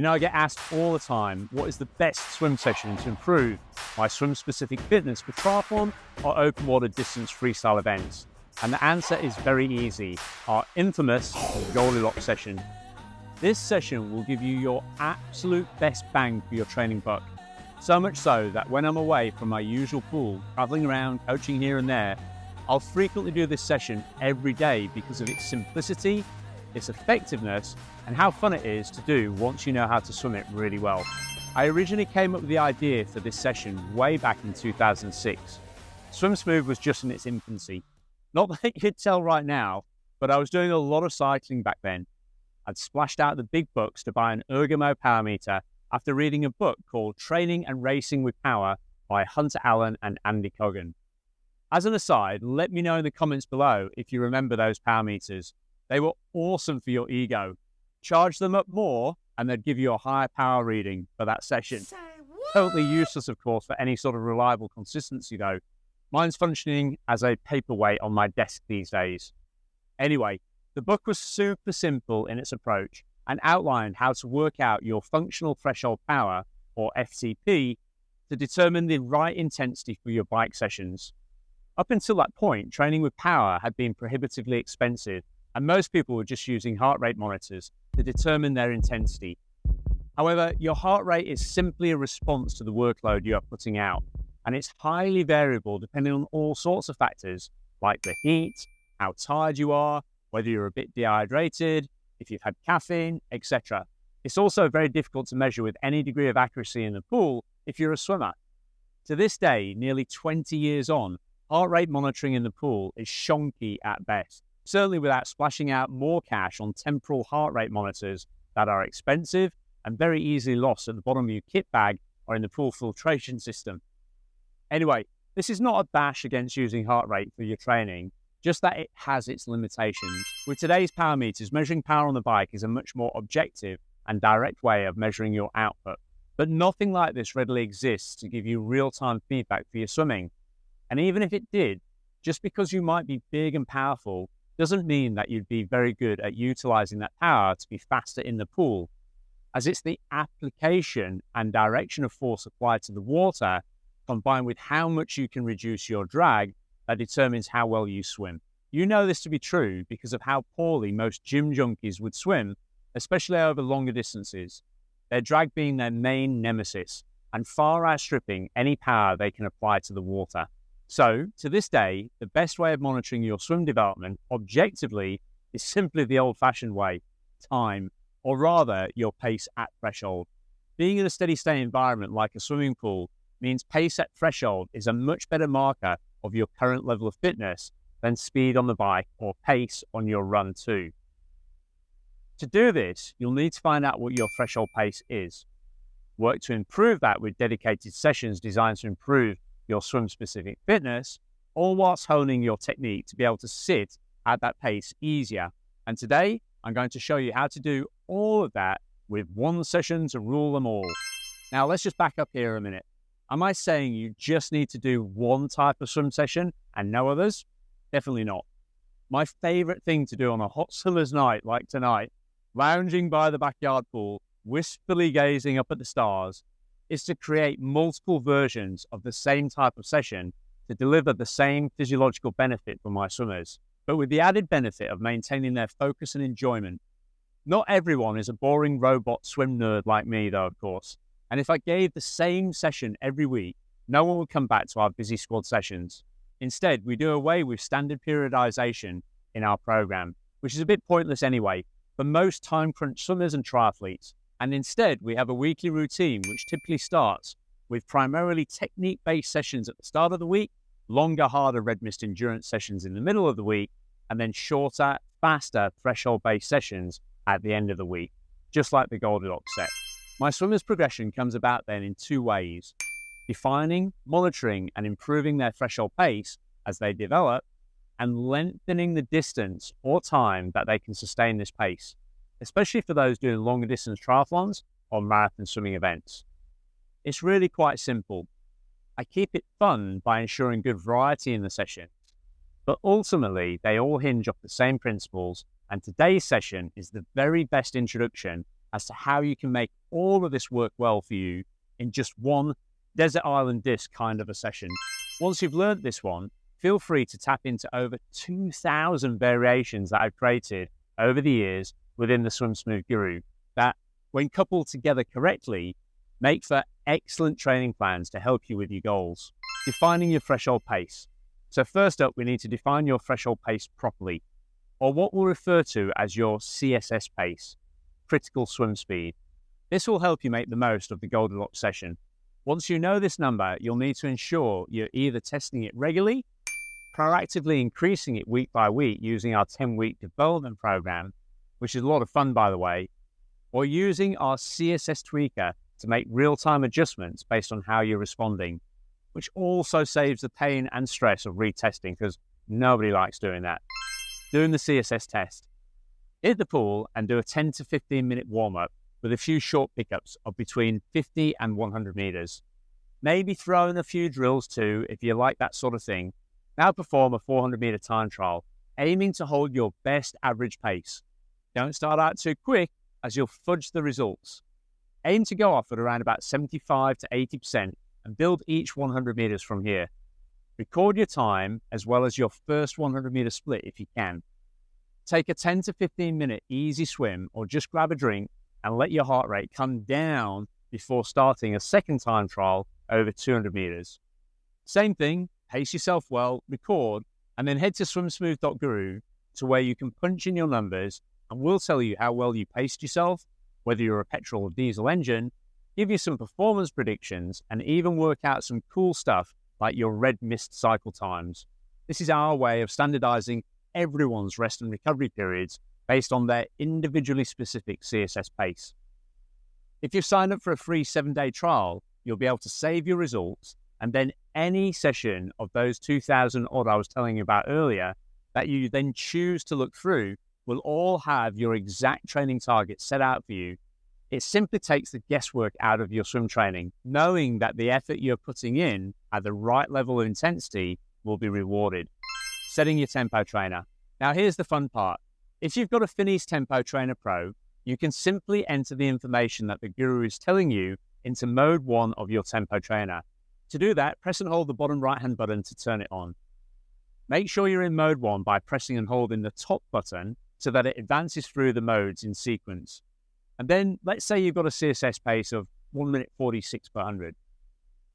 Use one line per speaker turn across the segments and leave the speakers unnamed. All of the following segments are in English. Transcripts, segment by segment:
I get asked all the time, what is the best swim session to improve my swim-specific fitness for triathlon or open water distance freestyle events? And the answer is very easy, our infamous Goldilocks Session. This session will give you your absolute best bang for your training buck. So much so that when I'm away from my usual pool, traveling around, coaching here and there, I'll frequently do this session every day because of its simplicity, its effectiveness, and how fun it is to do once you know how to swim it really well. I originally came up with the idea for this session way back in 2006. Swim Smooth was just in its infancy. Not that you could tell right now, but I was doing a lot of cycling back then. I'd splashed out the big bucks to buy an Ergomo power meter after reading a book called Training and Racing with Power by Hunter Allen and Andy Coggan. As an aside, let me know in the comments below if you remember those power meters. They were awesome for your ego. Charge them up more and they'd give you a higher power reading for that session. Totally useless, of course, for any sort of reliable consistency though. Mine's functioning as a paperweight on my desk these days. Anyway, the book was super simple in its approach and outlined how to work out your functional threshold power, or FTP, to determine the right intensity for your bike sessions. Up until that point, training with power had been prohibitively expensive, and most people were just using heart rate monitors to determine their intensity. However, your heart rate is simply a response to the workload you are putting out, and it's highly variable depending on all sorts of factors, like the heat, how tired you are, whether you're a bit dehydrated, if you've had caffeine, etc. It's also very difficult to measure with any degree of accuracy in the pool if you're a swimmer. To this day, nearly 20 years on, heart rate monitoring in the pool is shonky at best, certainly without splashing out more cash on temporal heart rate monitors that are expensive and very easily lost at the bottom of your kit bag or in the pool filtration system. Anyway, this is not a bash against using heart rate for your training, just that it has its limitations. With today's power meters, measuring power on the bike is a much more objective and direct way of measuring your output. But nothing like this readily exists to give you real-time feedback for your swimming. And even if it did, just because you might be big and powerful doesn't mean that you'd be very good at utilizing that power to be faster in the pool, as it's the application and direction of force applied to the water combined with how much you can reduce your drag that determines how well you swim. You know this to be true because of how poorly most gym junkies would swim, especially over longer distances, their drag being their main nemesis and far outstripping any power they can apply to the water. So, to this day, the best way of monitoring your swim development objectively is simply the old-fashioned way, time, or rather your pace at threshold. Being in a steady state environment like a swimming pool means pace at threshold is a much better marker of your current level of fitness than speed on the bike or pace on your run too. To do this, you'll need to find out what your threshold pace is. Work to improve that with dedicated sessions designed to improve your swim-specific fitness, all whilst honing your technique to be able to sit at that pace easier. And today, I'm going to show you how to do all of that with one session to rule them all. Now, let's just back up here a minute. Am I saying you just need to do one type of swim session and no others? Definitely not. My favorite thing to do on a hot summer's night like tonight, lounging by the backyard pool, wistfully gazing up at the stars, is to create multiple versions of the same type of session to deliver the same physiological benefit for my swimmers, but with the added benefit of maintaining their focus and enjoyment. Not everyone is a boring robot swim nerd like me though, of course. And if I gave the same session every week, no one would come back to our busy squad sessions. Instead, we do away with standard periodization in our program, which is a bit pointless anyway for most time crunch swimmers and triathletes. And instead, we have a weekly routine which typically starts with primarily technique-based sessions at the start of the week, longer, harder red mist endurance sessions in the middle of the week, and then shorter, faster threshold-based sessions at the end of the week, just like the Goldilocks set. My swimmer's progression comes about then in two ways: defining, monitoring, and improving their threshold pace as they develop, and lengthening the distance or time that they can sustain this pace, especially for those doing longer distance triathlons or marathon swimming events. It's really quite simple. I keep it fun by ensuring good variety in the session, but ultimately they all hinge off the same principles, and today's session is the very best introduction as to how you can make all of this work well for you in just one desert island disc kind of a session. Once you've learned this one, feel free to tap into over 2,000 variations that I've created over the years within the Swim Smooth Guru that, when coupled together correctly, make for excellent training plans to help you with your goals. Defining your threshold pace. So first up, we need to define your threshold pace properly, or what we'll refer to as your CSS pace, critical swim speed. This will help you make the most of the Goldilocks session. Once you know this number, you'll need to ensure you're either testing it regularly, proactively increasing it week by week using our 10-week development program, which is a lot of fun, by the way, or using our CSS tweaker to make real-time adjustments based on how you're responding, which also saves the pain and stress of retesting because nobody likes doing that. Doing the CSS test. Hit the pool and do a 10 to 15 minute warm-up with a few short pickups of between 50 and 100 meters. Maybe throw in a few drills too if you like that sort of thing. Now perform a 400 meter time trial, aiming to hold your best average pace. Don't start out too quick as you'll fudge the results. Aim to go off at around about 75 to 80% and build each 100 meters from here. Record your time as well as your first 100 meter split if you can. Take a 10 to 15 minute easy swim or just grab a drink and let your heart rate come down before starting a second time trial over 200 meters. Same thing, pace yourself well, record, and then head to swimsmooth.guru to where you can punch in your numbers and we'll tell you how well you paced yourself, whether you're a petrol or diesel engine, give you some performance predictions, and even work out some cool stuff like your red mist cycle times. This is our way of standardizing everyone's rest and recovery periods based on their individually specific CSS pace. If you sign up for a free 7-day trial, you'll be able to save your results, and then any session of those 2,000 odd I was telling you about earlier that you then choose to look through will all have your exact training targets set out for you. It simply takes the guesswork out of your swim training, knowing that the effort you're putting in at the right level of intensity will be rewarded. Setting your tempo trainer. Now here's the fun part. If you've got a Finis Tempo Trainer Pro, you can simply enter the information that the guru is telling you into mode 1 of your tempo trainer. To do that, press and hold the bottom right-hand button to turn it on. Make sure you're in mode 1 by pressing and holding the top button so that it advances through the modes in sequence. And then let's say you've got a CSS pace of 1 minute 46 per 100.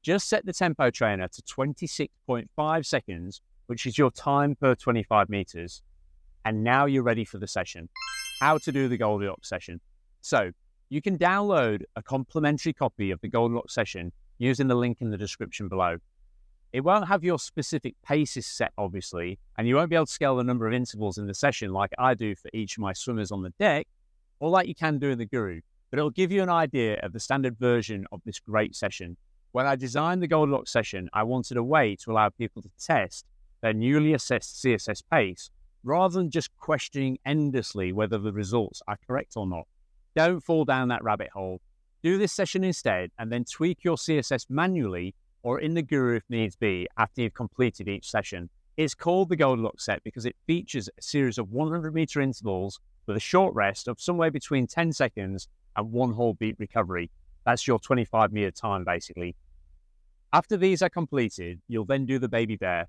Just set the tempo trainer to 26.5 seconds, which is your time per 25 meters. And now you're ready for the session. How to do the Goldilocks session. So you can download a complimentary copy of the Goldilocks session using the link in the description below. It won't have your specific paces set, obviously, and you won't be able to scale the number of intervals in the session like I do for each of my swimmers on the deck, or like you can do in the Guru, but it'll give you an idea of the standard version of this great session. When I designed the Goldilocks session, I wanted a way to allow people to test their newly assessed CSS pace, rather than just questioning endlessly whether the results are correct or not. Don't fall down that rabbit hole. Do this session instead, and then tweak your CSS manually or in the Guru if needs be after you've completed each session. It's called the Goldilocks set because it features a series of 100-meter intervals with a short rest of somewhere between 10 seconds and 1 whole beat recovery. That's your 25-meter time, basically. After these are completed, you'll then do the baby bear,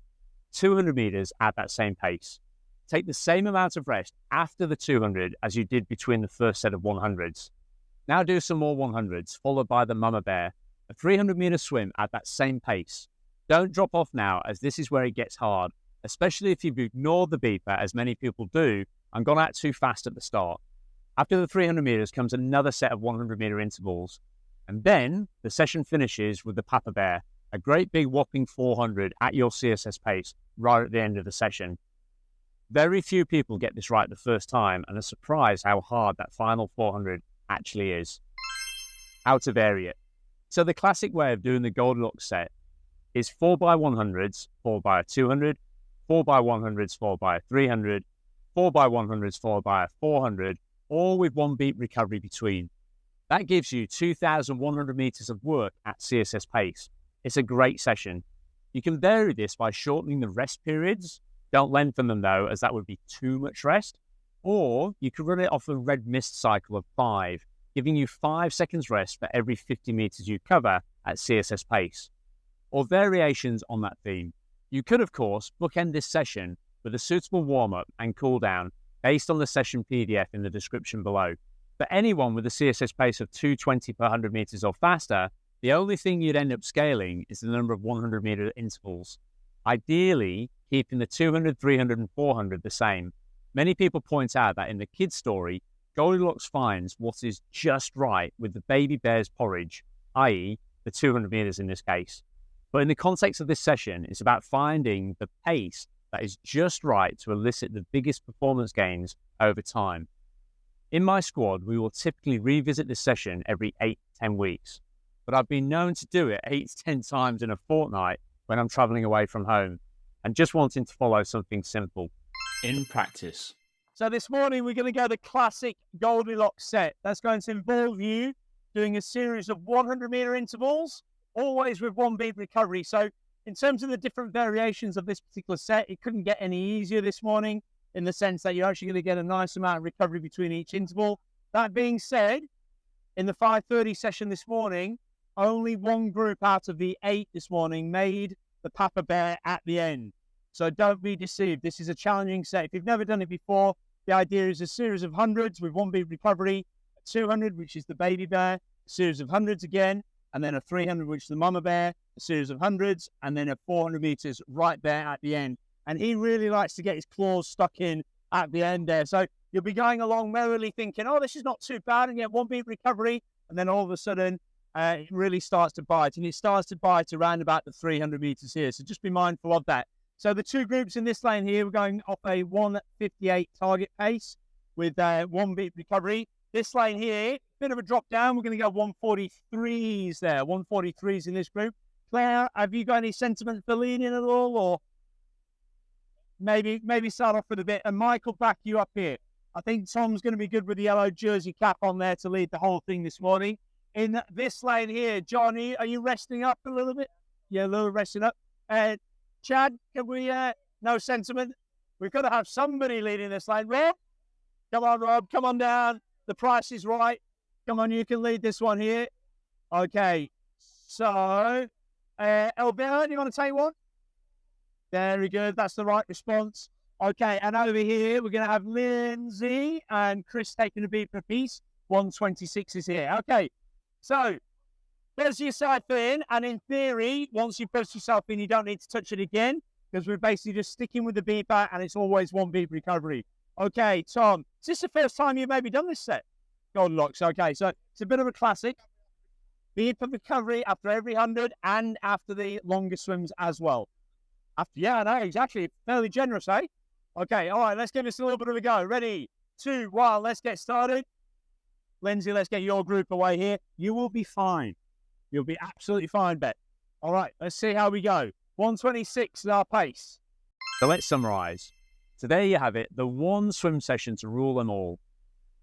200 meters at that same pace. Take the same amount of rest after the 200 as you did between the first set of 100s. Now do some more 100s, followed by the mama bear, a 300-meter swim at that same pace. Don't drop off now, as this is where it gets hard, especially if you've ignored the beeper, as many people do, and gone out too fast at the start. After the 300 meters comes another set of 100-meter intervals. And then the session finishes with the papa bear, a great big whopping 400 at your CSS pace right at the end of the session. Very few people get this right the first time and are surprised how hard that final 400 actually is. How to vary it. So the classic way of doing the Goldilocks set is 4x100s, 4x200, 4x100s, 4x300, 4x100s, 4x400, all with 1 beat recovery between. That gives you 2,100 meters of work at CSS pace. It's a great session. You can vary this by shortening the rest periods. Don't lengthen them though, as that would be too much rest. Or you could run it off a red mist cycle of 5, giving you 5 seconds rest for every 50 meters you cover at CSS pace, or variations on that theme. You could, of course, bookend this session with a suitable warm-up and cool-down based on the session PDF in the description below. For anyone with a CSS pace of 220 per 100 meters or faster, the only thing you'd end up scaling is the number of 100-meter intervals. Ideally, keeping the 200, 300, and 400 the same. Many people point out that in the kids' story, Goldilocks finds what is just right with the baby bear's porridge, i.e. the 200 meters in this case. But in the context of this session, it's about finding the pace that is just right to elicit the biggest performance gains over time. In my squad, we will typically revisit this session every 8 to 10 weeks, but I've been known to do it 8 to 10 times in a fortnight when I'm traveling away from home and just wanting to follow something simple.
In practice.
So this morning we're going to go the classic Goldilocks set. That's going to involve you doing a series of 100-meter intervals, always with 1 beat recovery. So in terms of the different variations of this particular set, it couldn't get any easier this morning in the sense that you're actually going to get a nice amount of recovery between each interval. That being said, in the 5:30 session this morning, only 1 group out of the 8 this morning made the Papa Bear at the end. So don't be deceived. This is a challenging set. If you've never done it before, the idea is a series of 100s with 1 beat recovery, a 200, which is the baby bear, a series of 100s again, and then a 300, which is the mama bear, a series of 100s, and then a 400 meters right there at the end. And he really likes to get his claws stuck in at the end there. So you'll be going along merrily thinking, oh, this is not too bad, and get 1 beat recovery. And then all of a sudden, it really starts to bite. And it starts to bite around about the 300 meters here. So just be mindful of that. So the 2 groups in this lane here, we're going off a 1:58 target pace with 1 beat recovery. This lane here, bit of a drop down. We're going to go 1:43s there, 1:43s in this group. Claire, have you got any sentiment for leading at all, or maybe start off with a bit? And Michael, back you up here. I think Tom's going to be good with the yellow jersey cap on there to lead the whole thing this morning. In this lane here, Johnny, are you resting up a little bit? Yeah, a little resting up. Chad, can we, no sentiment? We've got to have somebody leading this lane. Rob? Come on, Rob, come on down. The price is right. Come on, you can lead this one here. Okay, so, Albert, do you want to take one? Very good, that's the right response. Okay, and over here, we're going to have Lindsay and Chris taking a beat per piece. 126 is here. Okay, so there's your side in, and in theory, once you press yourself in, you don't need to touch it again, because we're basically just sticking with the beeper, and it's always 1 beat recovery. Okay, Tom, is this the first time you've maybe done this set? Goldilocks, okay, so it's a bit of a classic. Beat per recovery after every 100 and after the longer swims as well. Yeah, no, exactly. Fairly generous, eh? Okay, all right, let's give this a little bit of a go. Ready, 2, 1, let's get started. Lindsay, let's get your group away here. You will be fine. You'll be absolutely fine, Bet. All right, let's see how we go. 126 is our pace.
So let's summarize. So there you have it, the 1 swim session to rule them all.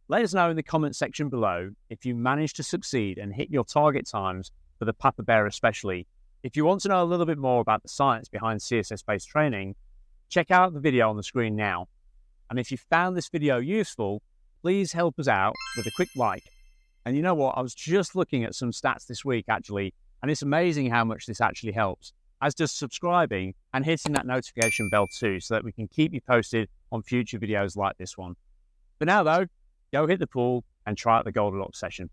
Let us know in the comment section below if you managed to succeed and hit your target times for the Papa Bear especially. If you want to know a little bit more about the science behind CSS-based training, check out the video on the screen now. And if you found this video useful, please help us out with a quick like. And you know what? I was just looking at some stats this week, actually, and it's amazing how much this actually helps, as does subscribing and hitting that notification bell too, so that we can keep you posted on future videos like this one. For now, though, go hit the pool and try out the Goldilocks session.